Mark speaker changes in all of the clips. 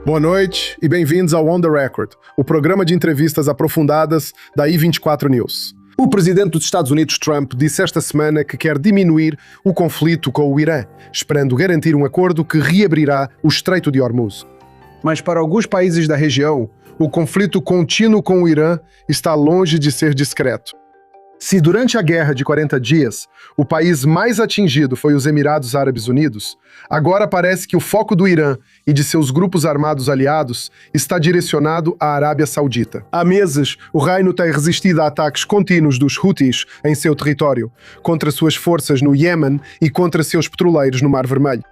Speaker 1: Boa noite e bem-vindos ao On The Record, o programa de entrevistas aprofundadas da I24 News. O presidente dos Estados Unidos, Trump, disse esta semana que quer diminuir o conflito com o Irã, esperando garantir um acordo que reabrirá o Estreito de Hormuz. Mas para alguns países da região, o conflito contínuo com o Irã está longe de ser discreto. Se durante a Guerra de 40 Dias, o país mais atingido foi os Emirados Árabes Unidos, agora parece que o foco do Irã e de seus grupos armados aliados está direcionado à Arábia Saudita. Há meses, o reino tem resistido a ataques contínuos dos Houthis em seu território, contra suas forças no Iêmen e contra seus petroleiros no Mar Vermelho.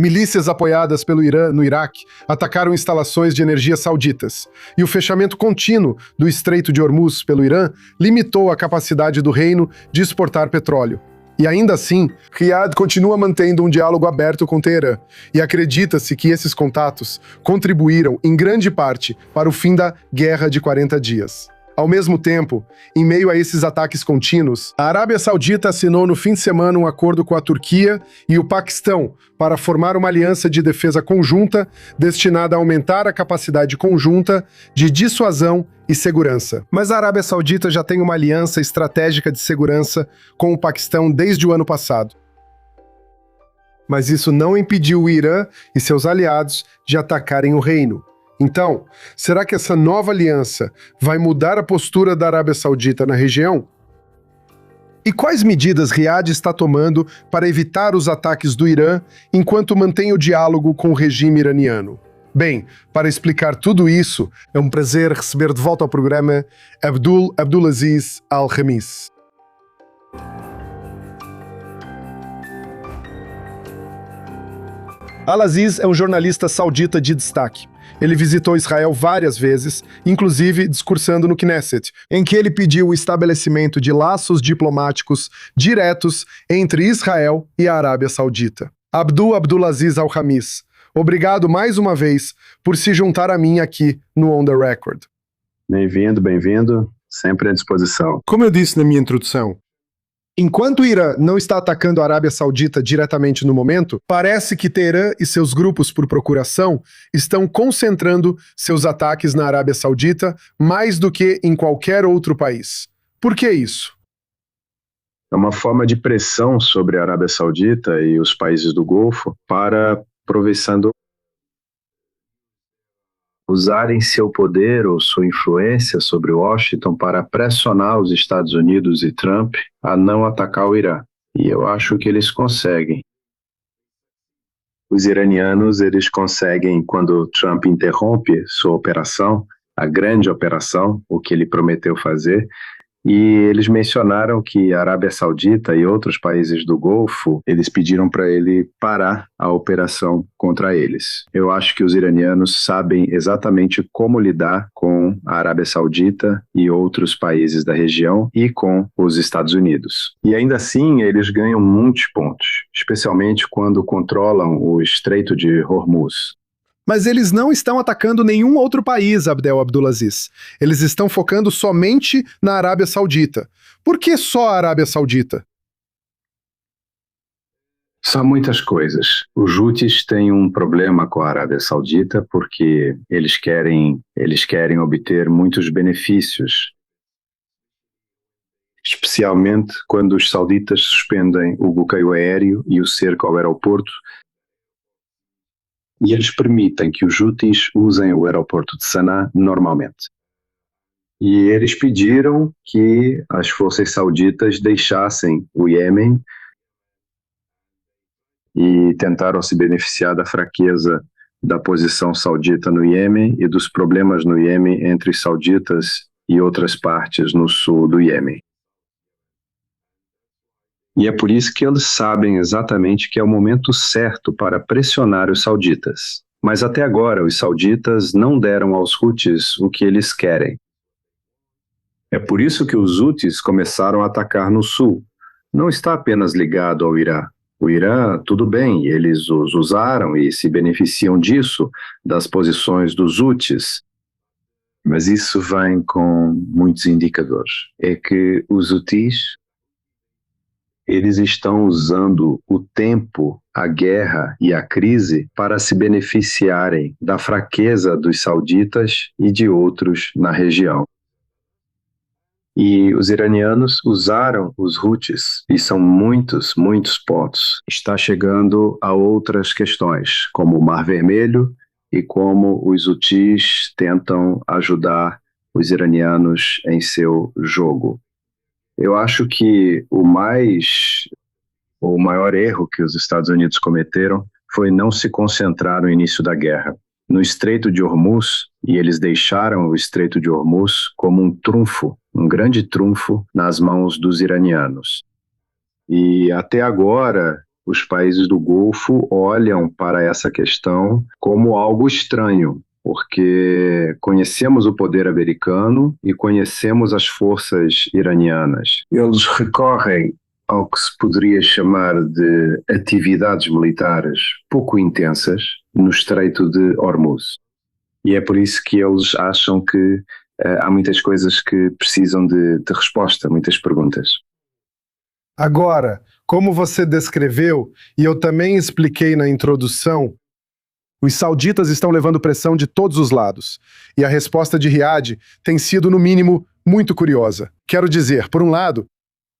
Speaker 1: Milícias apoiadas pelo Irã no Iraque atacaram instalações de energia sauditas, e o fechamento contínuo do Estreito de Hormuz pelo Irã limitou a capacidade do reino de exportar petróleo. E ainda assim, Riad continua mantendo um diálogo aberto com Teherã, e acredita-se que esses contatos contribuíram, em grande parte, para o fim da Guerra de 40 Dias. Ao mesmo tempo, em meio a esses ataques contínuos, a Arábia Saudita assinou no fim de semana um acordo com a Turquia e o Paquistão para formar uma aliança de defesa conjunta destinada a aumentar a capacidade conjunta de dissuasão e segurança. Mas a Arábia Saudita já tem uma aliança estratégica de segurança com o Paquistão desde o ano passado. Mas isso não impediu o Irã e seus aliados de atacarem o reino. Então, será que essa nova aliança vai mudar a postura da Arábia Saudita na região? E quais medidas Riad está tomando para evitar os ataques do Irã enquanto mantém o diálogo com o regime iraniano? Bem, para explicar tudo isso, é um prazer receber de volta ao programa Abdulaziz Al-Khamis. Al-Aziz é um jornalista saudita de destaque. Ele visitou Israel várias vezes, inclusive discursando no Knesset, em que ele pediu o estabelecimento de laços diplomáticos diretos entre Israel e a Arábia Saudita. Abdulaziz Al-Khamis, obrigado mais uma vez por se juntar a mim aqui no On The Record.
Speaker 2: Bem-vindo, sempre à disposição.
Speaker 1: Como eu disse na minha introdução, enquanto o Irã não está atacando a Arábia Saudita diretamente no momento, parece que Teherã e seus grupos por procuração estão concentrando seus ataques na Arábia Saudita mais do que em qualquer outro país. Por que isso?
Speaker 2: É uma forma de pressão sobre a Arábia Saudita e os países do Golfo para aproveitando usarem seu poder ou sua influência sobre Washington para pressionar os Estados Unidos e Trump a não atacar o Irã. E eu acho que eles conseguem. Os iranianos, eles conseguem, quando Trump interrompe sua operação, a grande operação, o que ele prometeu fazer, e eles mencionaram que a Arábia Saudita e outros países do Golfo, eles pediram para ele parar a operação contra eles. Eu acho que os iranianos sabem exatamente como lidar com a Arábia Saudita e outros países da região e com os Estados Unidos. E ainda assim, eles ganham muitos pontos, especialmente quando controlam o Estreito de Hormuz.
Speaker 1: Mas eles não estão atacando nenhum outro país, Abdulaziz. Eles estão focando somente na Arábia Saudita. Por que só a Arábia Saudita?
Speaker 2: São muitas coisas. Os Houthis têm um problema com a Arábia Saudita porque eles querem obter muitos benefícios, especialmente quando os sauditas suspendem o bloqueio aéreo e o cerco ao aeroporto, e eles permitem que os Houthis usem o aeroporto de Sanaa normalmente. E eles pediram que as forças sauditas deixassem o Iêmen e tentaram se beneficiar da fraqueza da posição saudita no Iêmen e dos problemas no Iêmen entre os sauditas e outras partes no sul do Iêmen. E é por isso que eles sabem exatamente que é o momento certo para pressionar os sauditas. Mas até agora, os sauditas não deram aos Houthis o que eles querem. É por isso que os Houthis começaram a atacar no sul. Não está apenas ligado ao Irã. O Irã, tudo bem, eles os usaram e se beneficiam disso, das posições dos Houthis. Mas isso vem com muitos indicadores. É que os Houthis Eles estão usando o tempo, a guerra e a crise para se beneficiarem da fraqueza dos sauditas e de outros na região. E os iranianos usaram os Houthis, e são muitos, muitos pontos. Está chegando a outras questões, como o Mar Vermelho e como os Houthis tentam ajudar os iranianos em seu jogo. Eu acho que o maior erro que os Estados Unidos cometeram foi não se concentrar no início da guerra, no Estreito de Hormuz, e eles deixaram o Estreito de Hormuz como um trunfo, um grande trunfo nas mãos dos iranianos. E até agora, os países do Golfo olham para essa questão como algo estranho, porque conhecemos o poder americano e conhecemos as forças iranianas. Eles recorrem ao que se poderia chamar de atividades militares pouco intensas no Estreito de Hormuz. E é por isso que eles acham que há muitas coisas que precisam de resposta, muitas perguntas.
Speaker 1: Agora, como você descreveu, e eu também expliquei na introdução, os sauditas estão levando pressão de todos os lados, e a resposta de Riad tem sido, no mínimo, muito curiosa. Quero dizer, por um lado,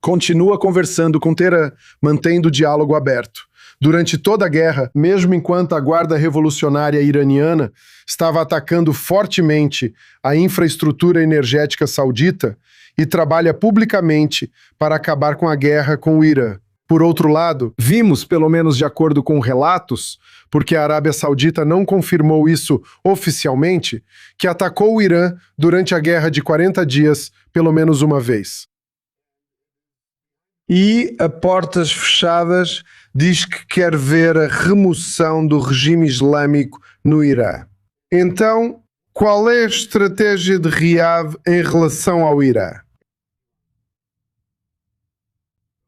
Speaker 1: continua conversando com Teherã, mantendo o diálogo aberto. Durante toda a guerra, mesmo enquanto a Guarda Revolucionária Iraniana estava atacando fortemente a infraestrutura energética saudita e trabalha publicamente para acabar com a guerra com o Irã. Por outro lado, vimos, pelo menos de acordo com relatos, porque a Arábia Saudita não confirmou isso oficialmente, que atacou o Irã durante a Guerra de 40 dias pelo menos uma vez. E, a portas fechadas, diz que quer ver a remoção do regime islâmico no Irã. Então, qual é a estratégia de Riad em relação ao Irã?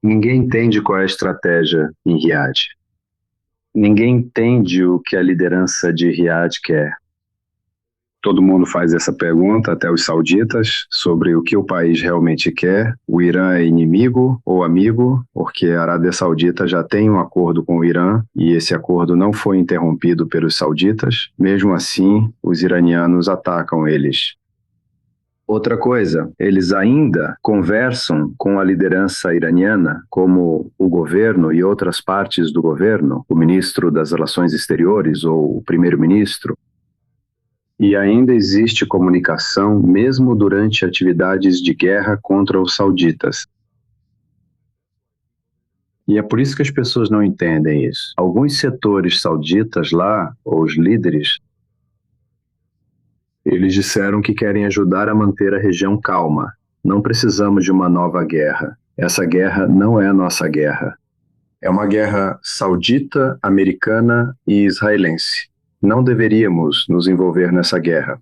Speaker 2: Ninguém entende qual é a estratégia em Riad. Ninguém entende o que a liderança de Riad quer. Todo mundo faz essa pergunta, até os sauditas, sobre o que o país realmente quer. O Irã é inimigo ou amigo? Porque a Arábia Saudita já tem um acordo com o Irã e esse acordo não foi interrompido pelos sauditas. Mesmo assim, os iranianos atacam eles. Outra coisa, eles ainda conversam com a liderança iraniana, como o governo e outras partes do governo, o ministro das Relações Exteriores ou o primeiro-ministro, e ainda existe comunicação mesmo durante atividades de guerra contra os sauditas. E é por isso que as pessoas não entendem isso. Alguns setores sauditas lá, ou os líderes, eles disseram que querem ajudar a manter a região calma. Não precisamos de uma nova guerra. Essa guerra não é a nossa guerra. É uma guerra saudita, americana e israelense. Não deveríamos nos envolver nessa guerra.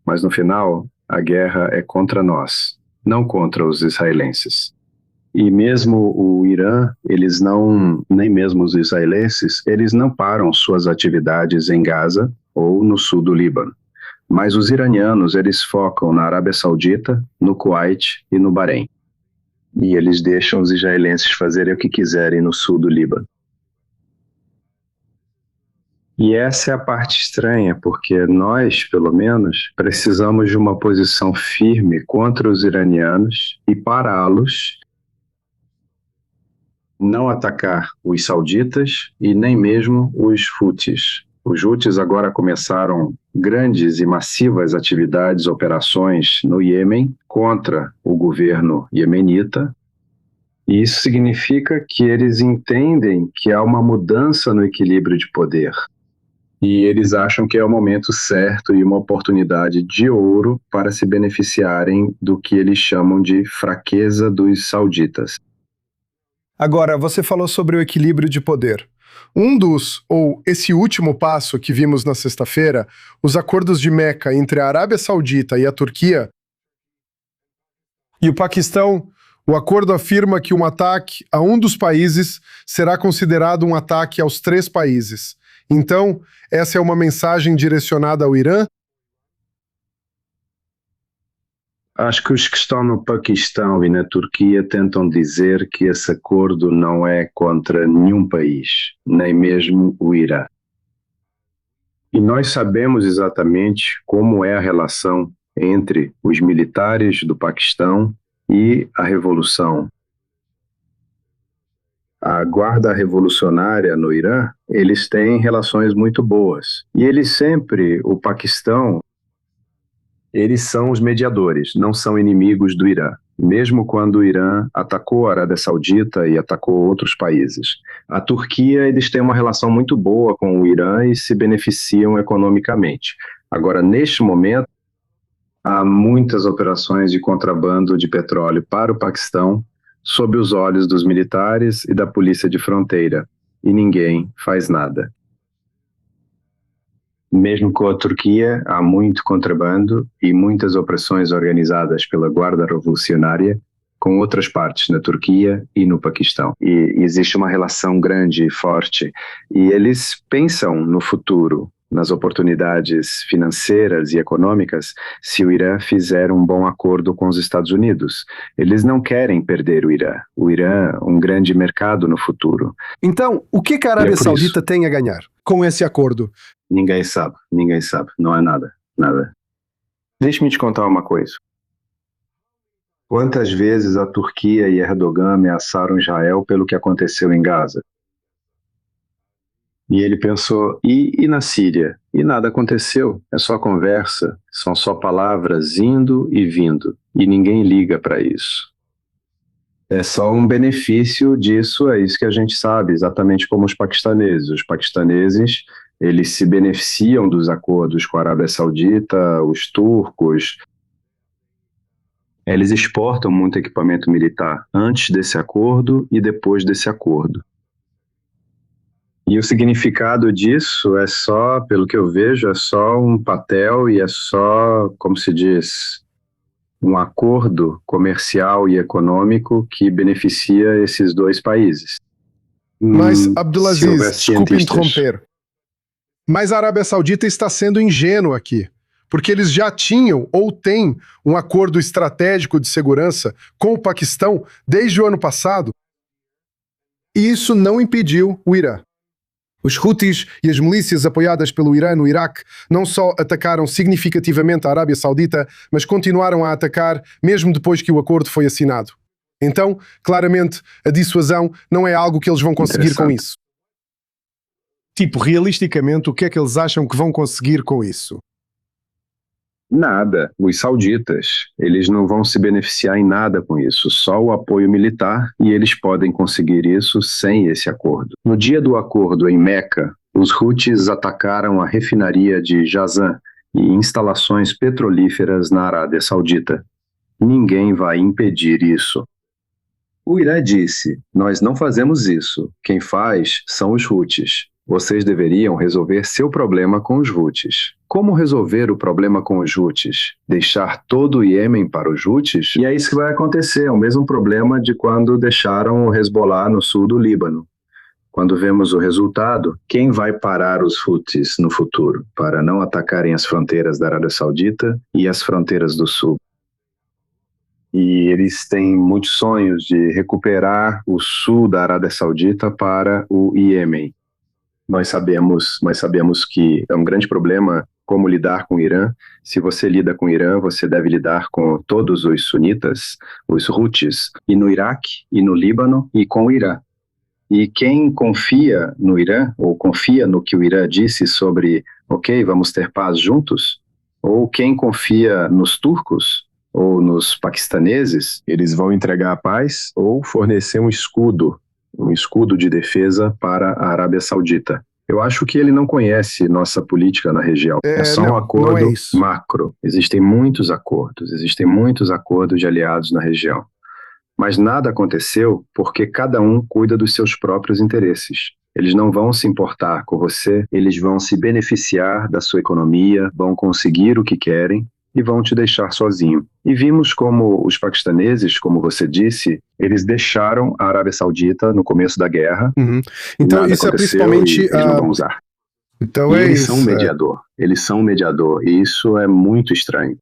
Speaker 2: Mas no final, a guerra é contra nós, não contra os israelenses. E mesmo o Irã, nem mesmo os israelenses, eles não param suas atividades em Gaza ou no sul do Líbano. Mas os iranianos, eles focam na Arábia Saudita, no Kuwait e no Bahrein. E eles deixam os israelenses fazerem o que quiserem no sul do Líbano. E essa é a parte estranha, porque nós, pelo menos, precisamos de uma posição firme contra os iranianos e pará-los, não atacar os sauditas e nem mesmo os Houthis. Os Houthis agora começaram grandes e massivas atividades, operações no Iêmen contra o governo iemenita. E isso significa que eles entendem que há uma mudança no equilíbrio de poder. E eles acham que é o momento certo e uma oportunidade de ouro para se beneficiarem do que eles chamam de fraqueza dos sauditas.
Speaker 1: Agora, você falou sobre o equilíbrio de poder. Esse último passo que vimos na sexta-feira, os acordos de Meca entre a Arábia Saudita e a Turquia e o Paquistão, o acordo afirma que um ataque a um dos países será considerado um ataque aos 3 países. Então, essa é uma mensagem direcionada ao Irã?
Speaker 2: Acho que os que estão no Paquistão e na Turquia tentam dizer que esse acordo não é contra nenhum país, nem mesmo o Irã. E nós sabemos exatamente como é a relação entre os militares do Paquistão e a revolução. A guarda revolucionária no Irã, eles têm relações muito boas. E eles sempre, o Paquistão, eles são os mediadores, não são inimigos do Irã. Mesmo quando o Irã atacou a Arábia Saudita e atacou outros países. A Turquia, eles têm uma relação muito boa com o Irã e se beneficiam economicamente. Agora, neste momento, há muitas operações de contrabando de petróleo para o Paquistão sob os olhos dos militares e da polícia de fronteira, e ninguém faz nada. Mesmo com a Turquia, há muito contrabando e muitas opressões organizadas pela Guarda Revolucionária com outras partes na Turquia e no Paquistão. E existe uma relação grande e forte, e eles pensam no futuro, nas oportunidades financeiras e econômicas, se o Irã fizer um bom acordo com os Estados Unidos. Eles não querem perder o Irã. O Irã é um grande mercado no futuro.
Speaker 1: Então, o que a Arábia Saudita tem a ganhar com esse acordo?
Speaker 2: Ninguém sabe, não é nada, nada. Deixe-me te contar uma coisa. Quantas vezes a Turquia e Erdogan ameaçaram Israel pelo que aconteceu em Gaza? E ele pensou, e na Síria? E nada aconteceu, é só conversa, são só palavras indo e vindo, e ninguém liga para isso. É só um benefício disso, é isso que a gente sabe, exatamente como os paquistaneses. Os paquistaneses, eles se beneficiam dos acordos com a Arábia Saudita, os turcos. Eles exportam muito equipamento militar antes desse acordo e depois desse acordo. E o significado disso é só, pelo que eu vejo, é só um papel e é só, como se diz, um acordo comercial e econômico que beneficia esses dois países.
Speaker 1: Mas, Abdulaziz, desculpe interromper, mas a Arábia Saudita está sendo ingênua aqui, porque eles já tinham ou têm um acordo estratégico de segurança com o Paquistão desde o ano passado, e isso não impediu o Irã. Os Houthis e as milícias apoiadas pelo Irã no Iraque não só atacaram significativamente a Arábia Saudita, mas continuaram a atacar mesmo depois que o acordo foi assinado. Então, claramente, a dissuasão não é algo que eles vão conseguir com isso. Tipo, realisticamente, o que é que eles acham que vão conseguir com isso?
Speaker 2: Nada. Os sauditas, eles não vão se beneficiar em nada com isso, só o apoio militar, e eles podem conseguir isso sem esse acordo. No dia do acordo em Meca, os Houthis atacaram a refinaria de Jazan e instalações petrolíferas na Arábia Saudita. Ninguém vai impedir isso. O Irã disse, nós não fazemos isso, quem faz são os Houthis. Vocês deveriam resolver seu problema com os Houthis. Como resolver o problema com os Houthis? Deixar todo o Iêmen para os Houthis? E é isso que vai acontecer, é o mesmo problema de quando deixaram o Hezbollah no sul do Líbano. Quando vemos o resultado, quem vai parar os Houthis no futuro para não atacarem as fronteiras da Arábia Saudita e as fronteiras do sul? E eles têm muitos sonhos de recuperar o sul da Arábia Saudita para o Iêmen. Nós sabemos que é um grande problema como lidar com o Irã. Se você lida com o Irã, você deve lidar com todos os sunitas, os Houthis, e no Iraque, e no Líbano, e com o Irã. E quem confia no Irã, ou confia no que o Irã disse sobre, ok, vamos ter paz juntos, ou quem confia nos turcos, ou nos paquistaneses, eles vão entregar a paz ou fornecer um escudo de defesa para a Arábia Saudita. Eu acho que ele não conhece nossa política na região. É só um acordo macro. Existem muitos acordos de aliados na região. Mas nada aconteceu porque cada um cuida dos seus próprios interesses. Eles não vão se importar com você, eles vão se beneficiar da sua economia, vão conseguir o que querem e vão te deixar sozinho. E vimos como os paquistaneses, como você disse, eles deixaram a Arábia Saudita no começo da guerra.
Speaker 1: Então isso é principalmente...
Speaker 2: Eles não vão usar.
Speaker 1: Então
Speaker 2: e eles são um mediador. Eles são um mediador. E isso é muito estranho.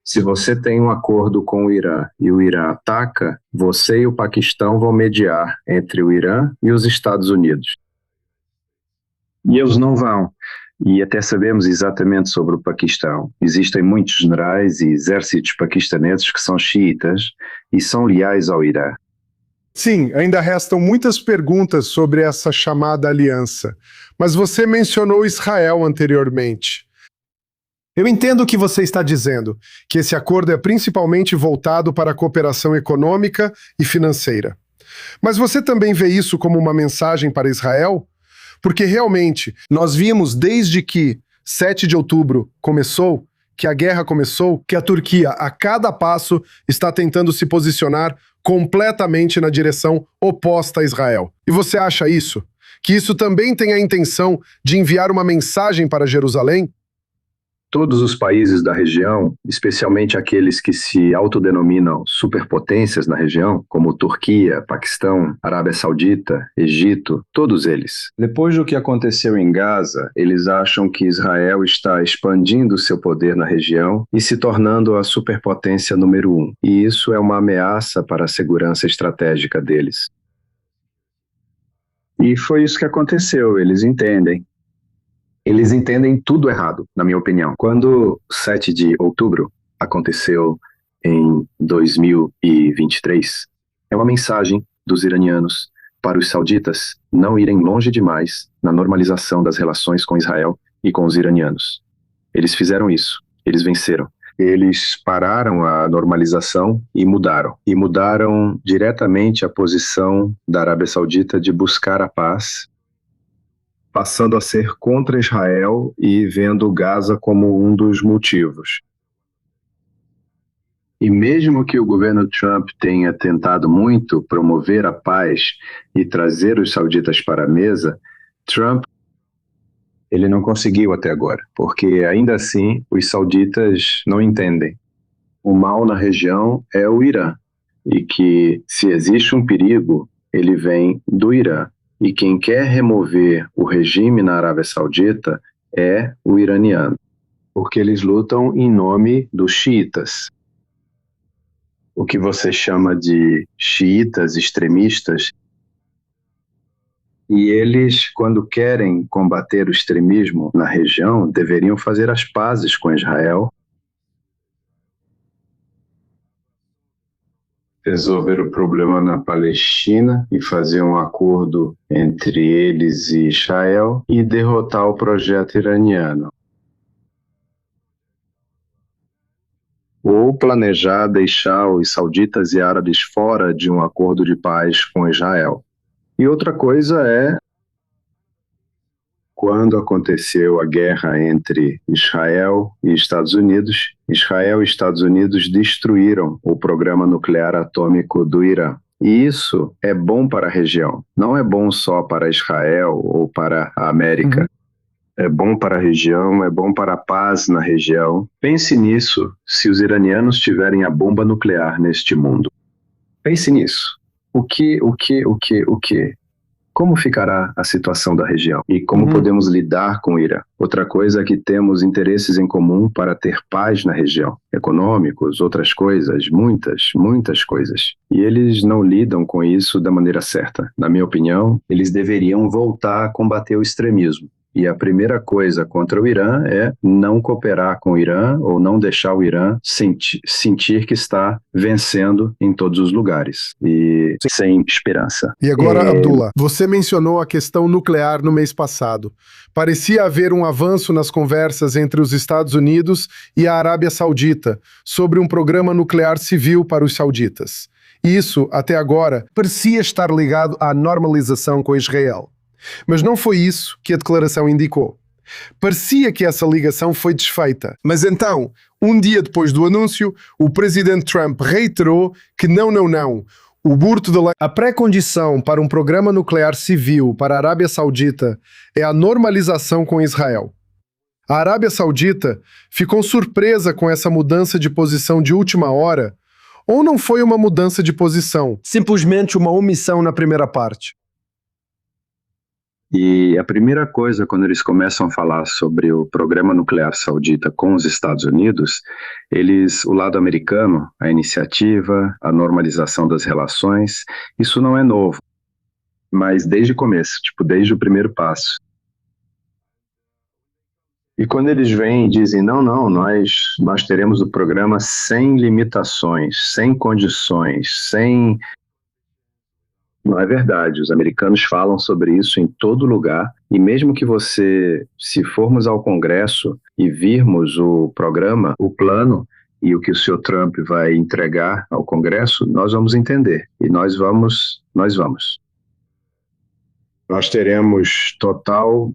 Speaker 2: Se você tem um acordo com o Irã e o Irã ataca, você e o Paquistão vão mediar entre o Irã e os Estados Unidos. E eles não vão. E até sabemos exatamente sobre o Paquistão. Existem muitos generais e exércitos paquistaneses que são xiitas e são leais ao Irã.
Speaker 1: Sim, ainda restam muitas perguntas sobre essa chamada aliança, mas você mencionou Israel anteriormente. Eu entendo o que você está dizendo, que esse acordo é principalmente voltado para a cooperação econômica e financeira. Mas você também vê isso como uma mensagem para Israel? Porque realmente, nós vimos desde que 7 de outubro começou, que a guerra começou, que a Turquia, a cada passo, está tentando se posicionar completamente na direção oposta a Israel. E você acha isso? Que isso também tem a intenção de enviar uma mensagem para Jerusalém?
Speaker 2: Todos os países da região, especialmente aqueles que se autodenominam superpotências na região, como Turquia, Paquistão, Arábia Saudita, Egito, todos eles. Depois do que aconteceu em Gaza, eles acham que Israel está expandindo seu poder na região e se tornando a superpotência número 1. E isso é uma ameaça para a segurança estratégica deles. E foi isso que aconteceu, eles entendem. Eles entendem tudo errado, na minha opinião. Quando 7 de outubro aconteceu em 2023, é uma mensagem dos iranianos para os sauditas não irem longe demais na normalização das relações com Israel e com os iranianos. Eles fizeram isso, eles venceram. Eles pararam a normalização e mudaram. E mudaram diretamente a posição da Arábia Saudita de buscar a paz, passando a ser contra Israel e vendo Gaza como um dos motivos. E mesmo que o governo Trump tenha tentado muito promover a paz e trazer os sauditas para a mesa, Trump ele não conseguiu até agora, porque ainda assim os sauditas não entendem. O mal na região é o Irã, e que se existe um perigo, ele vem do Irã. E quem quer remover o regime na Arábia Saudita é o iraniano, porque eles lutam em nome dos xiitas. O que você chama de xiitas extremistas. E eles, quando querem combater o extremismo na região, deveriam fazer as pazes com Israel, resolver o problema na Palestina e fazer um acordo entre eles e Israel e derrotar o projeto iraniano. Ou planejar deixar os sauditas e árabes fora de um acordo de paz com Israel. E outra coisa é, quando aconteceu a guerra entre Israel e Estados Unidos, Israel e Estados Unidos destruíram o programa nuclear atômico do Irã. E isso é bom para a região. Não é bom só para Israel ou para a América. É bom para a região, é bom para a paz na região. Pense nisso se os iranianos tiverem a bomba nuclear neste mundo. Pense nisso. O que? Como ficará a situação da região? E como podemos lidar com o Irã? Outra coisa é que temos interesses em comum para ter paz na região. Econômicos, outras coisas, muitas coisas. E eles não lidam com isso da maneira certa. Na minha opinião, eles deveriam voltar a combater o extremismo. E a primeira coisa contra o Irã é não cooperar com o Irã ou não deixar o Irã sentir que está vencendo em todos os lugares e sem esperança.
Speaker 1: E agora, Abdullah, você mencionou a questão nuclear no mês passado. Parecia haver um avanço nas conversas entre os Estados Unidos e a Arábia Saudita sobre um programa nuclear civil para os sauditas. E isso, até agora, parecia estar ligado à normalização com Israel. Mas não foi isso que a declaração indicou. Parecia que essa ligação foi desfeita. Mas então, um dia depois do anúncio, o presidente Trump reiterou que não. O burto da lei. A pré-condição para um programa nuclear civil para a Arábia Saudita é a normalização com Israel. A Arábia Saudita ficou surpresa com essa mudança de posição de última hora, ou não foi uma mudança de posição, simplesmente uma omissão na primeira parte?
Speaker 2: E a primeira coisa, quando eles começam a falar sobre o programa nuclear saudita com os Estados Unidos, o lado americano, a iniciativa, a normalização das relações, isso não é novo, mas desde o começo, desde o primeiro passo. E quando eles vêm e dizem, não, nós teremos o programa sem limitações, sem condições, sem... Não é verdade, os americanos falam sobre isso em todo lugar, e mesmo que se formos ao Congresso e virmos o programa, o plano, e o que o senhor Trump vai entregar ao Congresso, nós vamos entender, e nós vamos. Nós teremos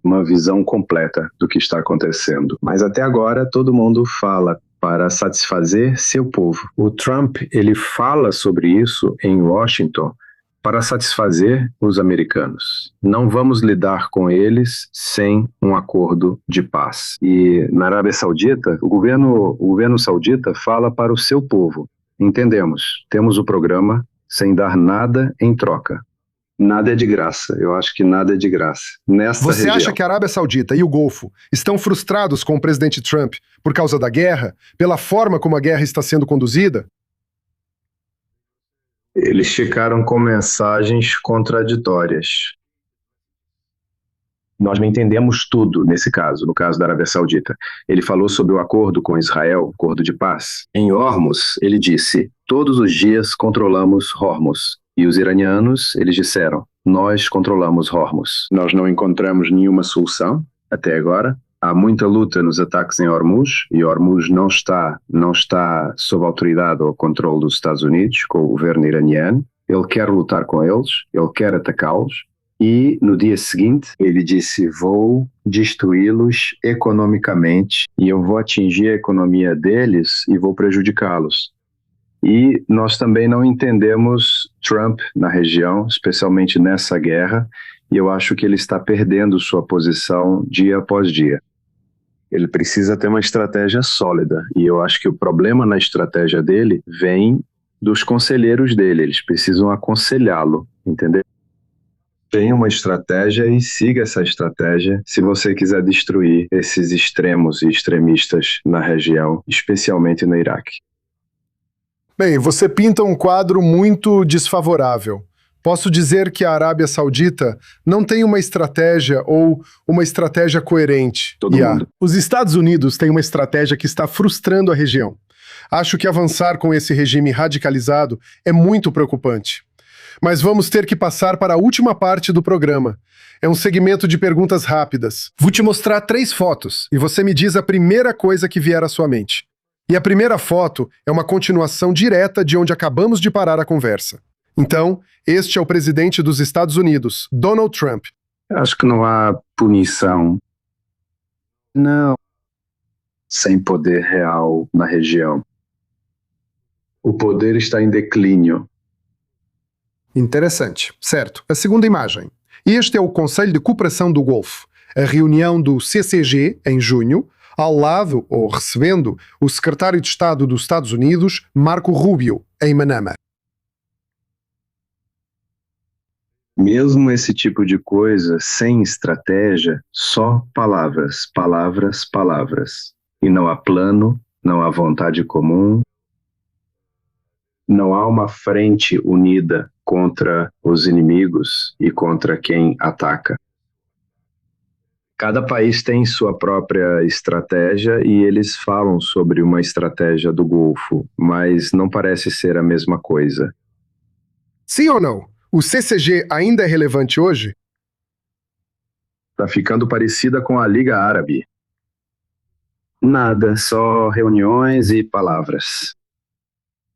Speaker 2: uma visão completa do que está acontecendo. Mas até agora todo mundo fala para satisfazer seu povo. O Trump, ele fala sobre isso em Washington para satisfazer os americanos. Não vamos lidar com eles sem um acordo de paz. E na Arábia Saudita, o governo saudita fala para o seu povo. Entendemos, temos o programa sem dar nada em troca. Nada é de graça, eu acho que nada é de graça.
Speaker 1: Você acha que a Arábia Saudita e o Golfo estão frustrados com o presidente Trump por causa da guerra, pela forma como a guerra está sendo conduzida?
Speaker 2: Eles ficaram com mensagens contraditórias. Nós não entendemos tudo nesse caso, no caso da Arábia Saudita. Ele falou sobre o acordo com Israel, o acordo de paz. Em Hormuz, ele disse, todos os dias controlamos Hormuz. E os iranianos, eles disseram, nós controlamos Hormuz. Nós não encontramos nenhuma solução até agora. Há muita luta nos ataques em Hormuz, e Hormuz não está sob autoridade ou controle dos Estados Unidos, com o governo iraniano. Ele quer lutar com eles, ele quer atacá-los, e no dia seguinte ele disse, vou destruí-los economicamente, e eu vou atingir a economia deles e vou prejudicá-los. E nós também não entendemos Trump na região, especialmente nessa guerra, e eu acho que ele está perdendo sua posição dia após dia. Ele precisa ter uma estratégia sólida, e eu acho que o problema na estratégia dele vem dos conselheiros dele, eles precisam aconselhá-lo, entendeu? Tenha uma estratégia e siga essa estratégia se você quiser destruir esses extremos e extremistas na região, especialmente no Iraque.
Speaker 1: Bem, você pinta um quadro muito desfavorável. Posso dizer que a Arábia Saudita não tem uma estratégia ou uma estratégia coerente. Os Estados Unidos têm uma estratégia que está frustrando a região. Acho que avançar com esse regime radicalizado é muito preocupante. Mas vamos ter que passar para a última parte do programa. É um segmento de perguntas rápidas. Vou te mostrar 3 fotos e você me diz a primeira coisa que vier à sua mente. E a primeira foto é uma continuação direta de onde acabamos de parar a conversa. Então, este é o presidente dos Estados Unidos, Donald Trump.
Speaker 2: Acho que não há punição. Não. Sem poder real na região. O poder está em declínio.
Speaker 1: Interessante. Certo. A segunda imagem. Este é o Conselho de Cooperação do Golfo, a reunião do CCG, em junho, ao lado, ou recebendo, o secretário de Estado dos Estados Unidos, Marco Rubio, em Manama.
Speaker 2: Mesmo esse tipo de coisa, sem estratégia, só palavras, palavras, palavras. E não há plano, não há vontade comum, não há uma frente unida contra os inimigos e contra quem ataca. Cada país tem sua própria estratégia e eles falam sobre uma estratégia do Golfo, mas não parece ser a mesma coisa.
Speaker 1: Sim ou não? O CCG ainda é relevante hoje?
Speaker 2: Está ficando parecida com a Liga Árabe. Nada, só reuniões e palavras.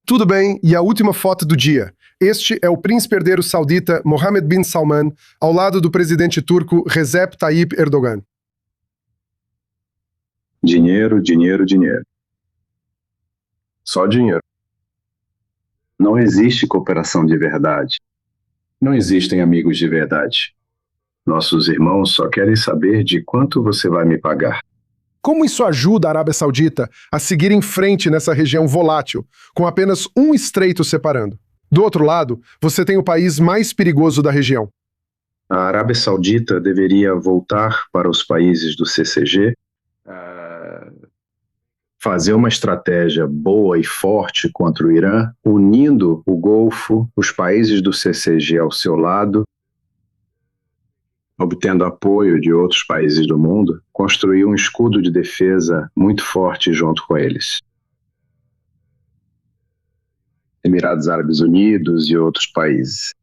Speaker 1: Tudo bem, e a última foto do dia. Este é o príncipe herdeiro saudita Mohammed bin Salman, ao lado do presidente turco Recep Tayyip Erdogan.
Speaker 2: Dinheiro, dinheiro, dinheiro. Só dinheiro. Não existe cooperação de verdade. Não existem amigos de verdade. Nossos irmãos só querem saber de quanto você vai me pagar.
Speaker 1: Como isso ajuda a Arábia Saudita a seguir em frente nessa região volátil, com apenas um estreito separando? Do outro lado, você tem o país mais perigoso da região.
Speaker 2: A Arábia Saudita deveria voltar para os países do CCG, fazer uma estratégia boa e forte contra o Irã, unindo o Golfo, os países do CCG ao seu lado, obtendo apoio de outros países do mundo, construir um escudo de defesa muito forte junto com eles. Emirados Árabes Unidos e outros países.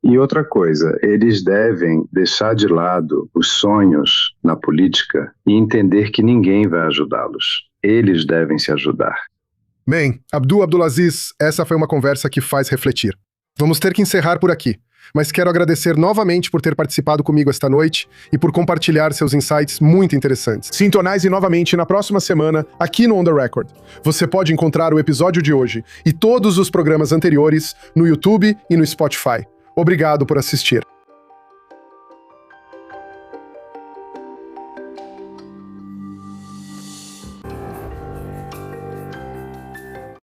Speaker 2: E outra coisa, eles devem deixar de lado os sonhos na política e entender que ninguém vai ajudá-los. Eles devem se ajudar.
Speaker 1: Bem, Abdulaziz, essa foi uma conversa que faz refletir. Vamos ter que encerrar por aqui, mas quero agradecer novamente por ter participado comigo esta noite e por compartilhar seus insights muito interessantes. Sintonize novamente na próxima semana aqui no On The Record. Você pode encontrar o episódio de hoje e todos os programas anteriores no YouTube e no Spotify. Obrigado por assistir.